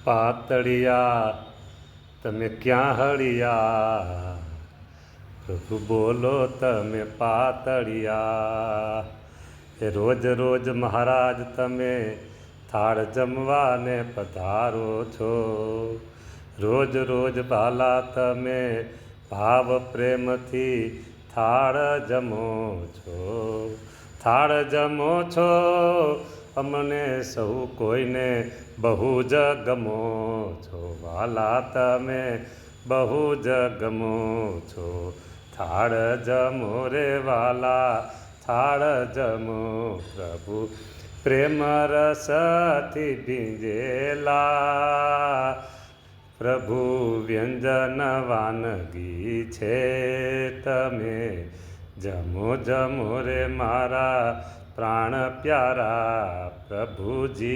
પાતળિયા તમે ક્યાં હળિયા, પ્રભુ બોલો તમે પાતળિયા. એ રોજ રોજ મહારાજ તમે થાળ જમવાને પધારો છો. રોજ રોજ ભાલા તમે ભાવ પ્રેમથી થાળ જમો છો. થાળ જમો છો અમને સૌ કોઈને બહુ જ ગમો છો. વાલા તમે બહુ જ ગમો છો. થાળ જમો રે વાલા થાળ જમો. પ્રભુ પ્રેમ રસથી ભીંજેલા, પ્રભુ વ્યંજન વાનગી છે. તમે જમો જમો રે મારા પ્રાણ પ્યારા પ્રભુજી.